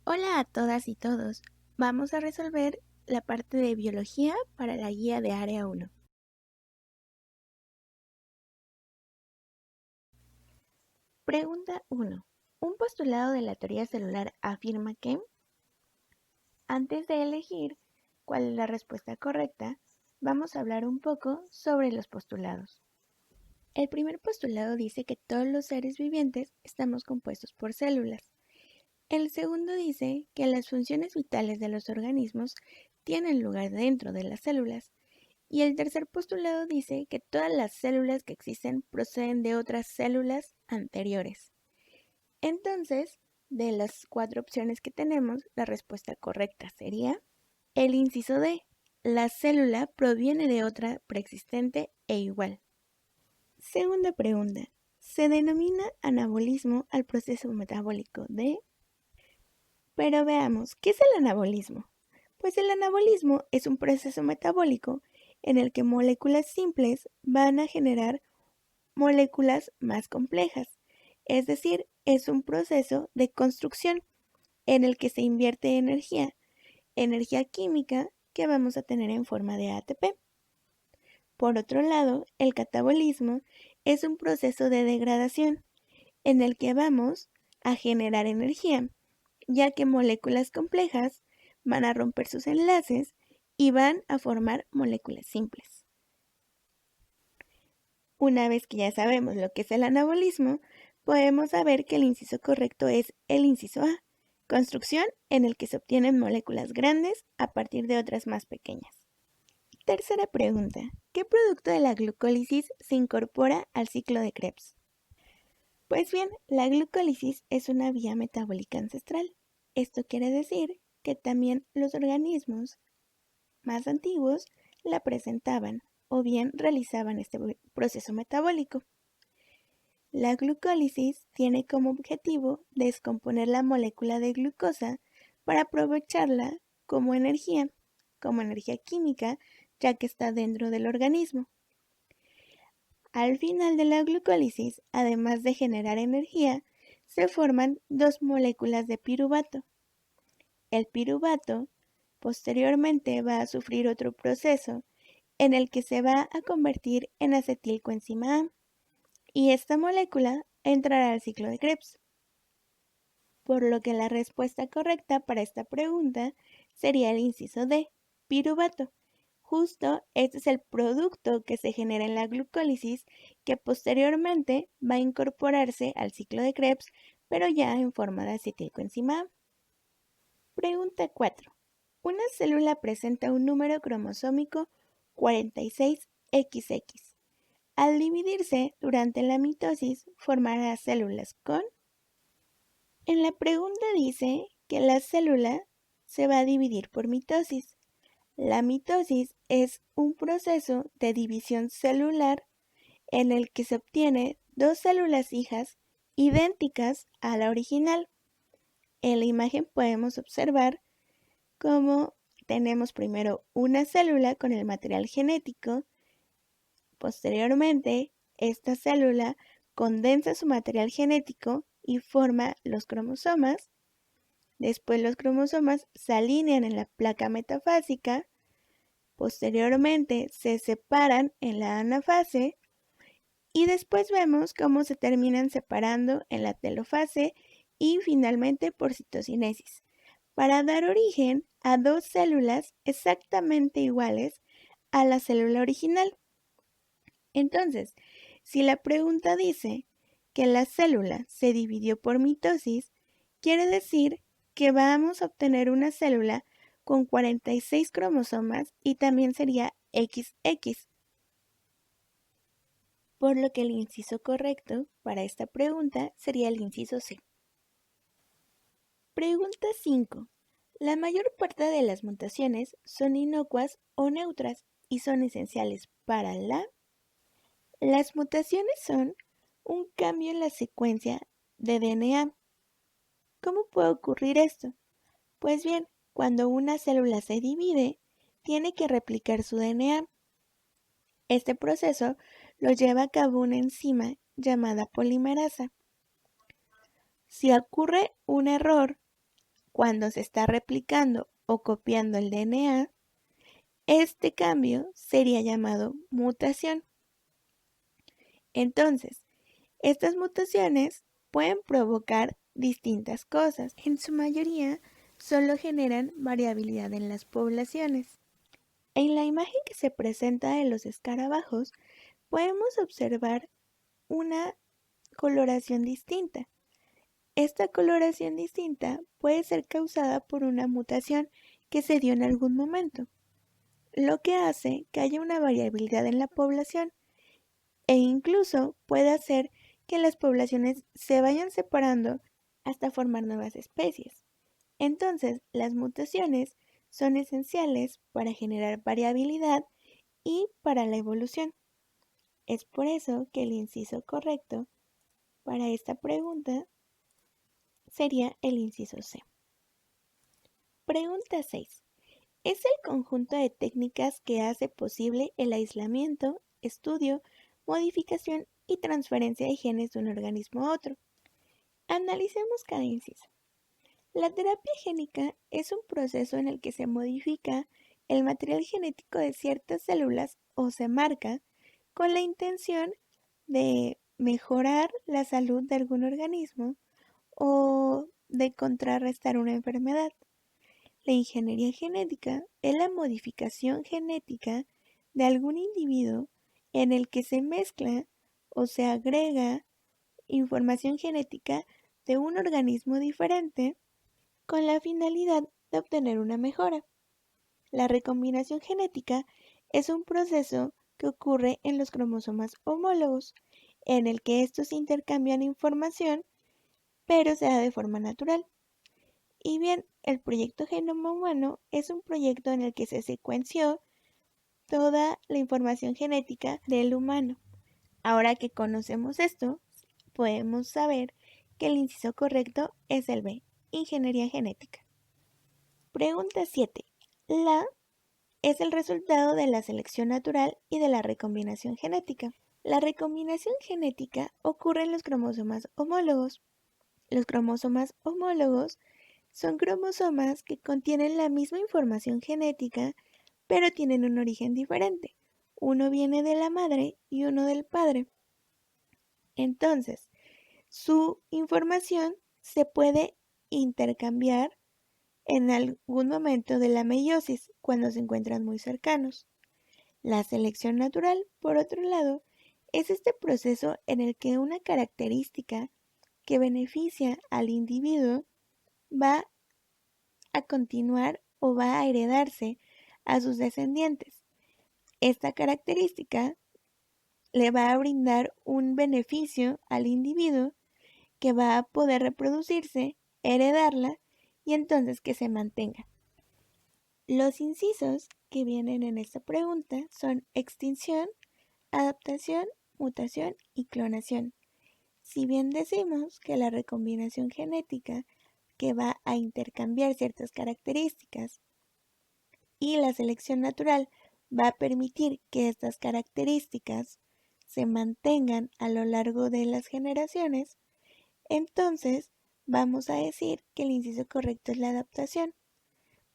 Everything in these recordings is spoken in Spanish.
Hola a todas y todos. Vamos a resolver la parte de biología para la guía de Área 1. Pregunta 1. Un postulado de la teoría celular afirma que, antes de elegir cuál es la respuesta correcta, vamos a hablar un poco sobre los postulados. El primer postulado dice que todos los seres vivientes estamos compuestos por células. El segundo dice que las funciones vitales de los organismos tienen lugar dentro de las células. Y el tercer postulado dice que todas las células que existen proceden de otras células anteriores. Entonces, de las 4 opciones que tenemos, la respuesta correcta sería el inciso D. La célula proviene de otra preexistente e igual. Segunda pregunta. Se denomina anabolismo al proceso metabólico de... Pero veamos, ¿qué es el anabolismo? Pues el anabolismo es un proceso metabólico en el que moléculas simples van a generar moléculas más complejas. Es decir, es un proceso de construcción en el que se invierte energía química que vamos a tener en forma de ATP. Por otro lado, el catabolismo es un proceso de degradación en el que vamos a generar energía, ya que moléculas complejas van a romper sus enlaces y van a formar moléculas simples. Una vez que ya sabemos lo que es el anabolismo, podemos saber que el inciso correcto es el inciso A, construcción en el que se obtienen moléculas grandes a partir de otras más pequeñas. Tercera pregunta, ¿qué producto de la glucólisis se incorpora al ciclo de Krebs? Pues bien, la glucólisis es una vía metabólica ancestral. Esto quiere decir que también los organismos más antiguos la presentaban o bien realizaban este proceso metabólico. La glucólisis tiene como objetivo descomponer la molécula de glucosa para aprovecharla como energía química, ya que está dentro del organismo. Al final de la glucólisis, además de generar energía, se forman dos moléculas de piruvato. El piruvato posteriormente va a sufrir otro proceso en el que se va a convertir en acetilcoenzima A y esta molécula entrará al ciclo de Krebs. Por lo que la respuesta correcta para esta pregunta sería el inciso D, piruvato. Justo este es el producto que se genera en la glucólisis que posteriormente va a incorporarse al ciclo de Krebs, pero ya en forma de acetilcoenzima A. Pregunta 4. Una célula presenta un número cromosómico 46XX. Al dividirse durante la mitosis, formará células con... En la pregunta dice que la célula se va a dividir por mitosis. La mitosis es un proceso de división celular en el que se obtiene dos células hijas idénticas a la original. En la imagen podemos observar cómo tenemos primero una célula con el material genético. Posteriormente, esta célula condensa su material genético y forma los cromosomas. Después los cromosomas se alinean en la placa metafásica. Posteriormente se separan en la anafase y después vemos cómo se terminan separando en la telofase y finalmente por citocinesis, para dar origen a dos células exactamente iguales a la célula original. Entonces, si la pregunta dice que la célula se dividió por mitosis, quiere decir que vamos a obtener una célula con 46 cromosomas y también sería XX. Por lo que el inciso correcto para esta pregunta sería el inciso C. Pregunta 5. La mayor parte de las mutaciones son inocuas o neutras y son esenciales para la... Las mutaciones son un cambio en la secuencia de DNA. ¿Cómo puede ocurrir esto? Pues bien, cuando una célula se divide, tiene que replicar su DNA. Este proceso lo lleva a cabo una enzima llamada polimerasa. Si ocurre un error cuando se está replicando o copiando el DNA, este cambio sería llamado mutación. Entonces, estas mutaciones pueden provocar distintas cosas. En su mayoría, solo generan variabilidad en las poblaciones. En la imagen que se presenta de los escarabajos, podemos observar una coloración distinta. Esta coloración distinta puede ser causada por una mutación que se dio en algún momento, lo que hace que haya una variabilidad en la población e incluso puede hacer que las poblaciones se vayan separando hasta formar nuevas especies. Entonces, las mutaciones son esenciales para generar variabilidad y para la evolución. Es por eso que el inciso correcto para esta pregunta sería el inciso C. Pregunta 6. Es el conjunto de técnicas que hace posible el aislamiento, estudio, modificación y transferencia de genes de un organismo a otro. Analicemos cada inciso. La terapia génica es un proceso en el que se modifica el material genético de ciertas células o se marca con la intención de mejorar la salud de algún organismo o de contrarrestar una enfermedad. La ingeniería genética es la modificación genética de algún individuo en el que se mezcla o se agrega información genética de un organismo diferente con la finalidad de obtener una mejora. La recombinación genética es un proceso que ocurre en los cromosomas homólogos, en el que estos intercambian información, pero se da de forma natural. Y bien, el proyecto Genoma Humano es un proyecto en el que se secuenció toda la información genética del humano. Ahora que conocemos esto, podemos saber que el inciso correcto es el B, ingeniería genética. Pregunta 7. La es el resultado de la selección natural y de la recombinación genética. La recombinación genética ocurre en los cromosomas homólogos. Los cromosomas homólogos son cromosomas que contienen la misma información genética, pero tienen un origen diferente. Uno viene de la madre y uno del padre. Entonces, su información se puede intercambiar en algún momento de la meiosis, cuando se encuentran muy cercanos. La selección natural, por otro lado, es este proceso en el que una característica que beneficia al individuo va a continuar o va a heredarse a sus descendientes. Esta característica le va a brindar un beneficio al individuo que va a poder reproducirse, heredarla y entonces que se mantenga. Los incisos que vienen en esta pregunta son extinción, adaptación, mutación y clonación. Si bien decimos que la recombinación genética que va a intercambiar ciertas características y la selección natural va a permitir que estas características se mantengan a lo largo de las generaciones, entonces vamos a decir que el inciso correcto es la adaptación,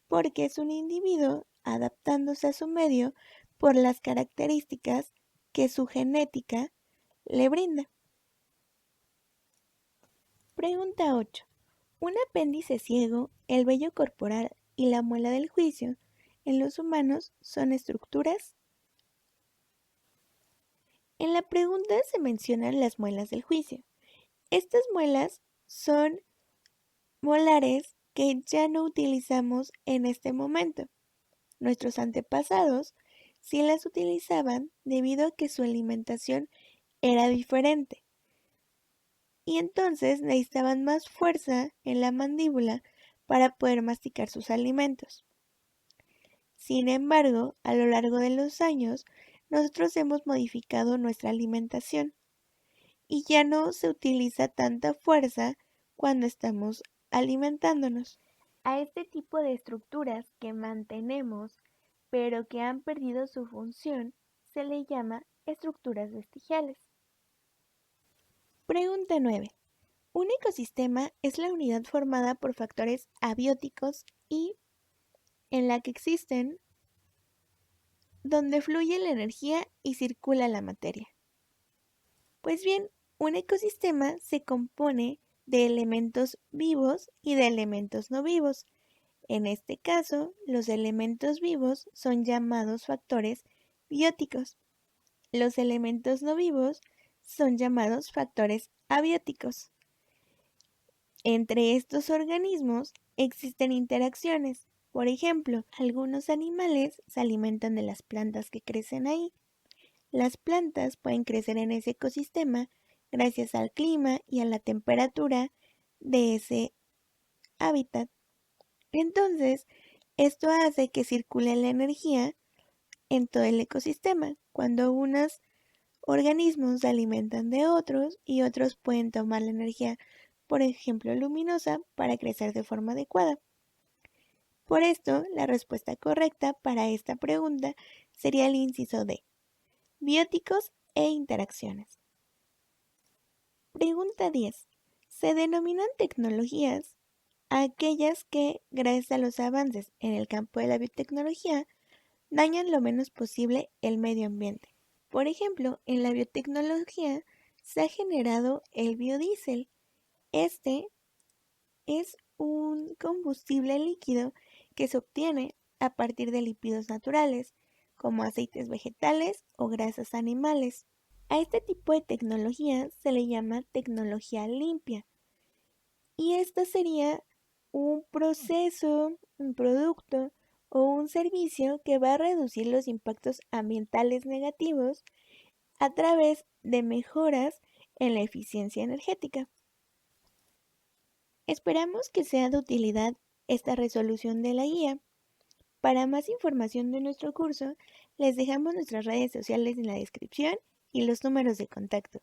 porque es un individuo adaptándose a su medio por las características que su genética le brinda. Pregunta 8. Un apéndice ciego, el vello corporal y la muela del juicio en los humanos son estructuras. En la pregunta se mencionan las muelas del juicio. Estas muelas son molares que ya no utilizamos en este momento. Nuestros antepasados sí las utilizaban debido a que su alimentación era diferente. Y entonces necesitaban más fuerza en la mandíbula para poder masticar sus alimentos. Sin embargo, a lo largo de los años, nosotros hemos modificado nuestra alimentación y ya no se utiliza tanta fuerza cuando estamos alimentándonos. A este tipo de estructuras que mantenemos, pero que han perdido su función, se le llama estructuras vestigiales. Pregunta 9. Un ecosistema es la unidad formada por factores abióticos y en la que existen donde fluye la energía y circula la materia. Pues bien, un ecosistema se compone de elementos vivos y de elementos no vivos. En este caso, los elementos vivos son llamados factores bióticos. Los elementos no vivos son llamados factores abióticos. Entre estos organismos existen interacciones. Por ejemplo, algunos animales se alimentan de las plantas que crecen ahí. Las plantas pueden crecer en ese ecosistema gracias al clima y a la temperatura de ese hábitat. Entonces, esto hace que circule la energía en todo el ecosistema. Cuando unos organismos se alimentan de otros y otros pueden tomar la energía, por ejemplo, luminosa, para crecer de forma adecuada. Por esto, la respuesta correcta para esta pregunta sería el inciso D, bióticos e interacciones. Pregunta 10. Se denominan tecnologías a aquellas que, gracias a los avances en el campo de la biotecnología, dañan lo menos posible el medio ambiente. Por ejemplo, en la biotecnología se ha generado el biodiesel. Este es un combustible líquido que se obtiene a partir de lípidos naturales, como aceites vegetales o grasas animales. A este tipo de tecnología se le llama tecnología limpia. Y esta sería un proceso, un producto o un servicio que va a reducir los impactos ambientales negativos a través de mejoras en la eficiencia energética. Esperamos que sea de utilidad esta resolución de la guía. Para más información de nuestro curso, les dejamos nuestras redes sociales en la descripción y los números de contacto.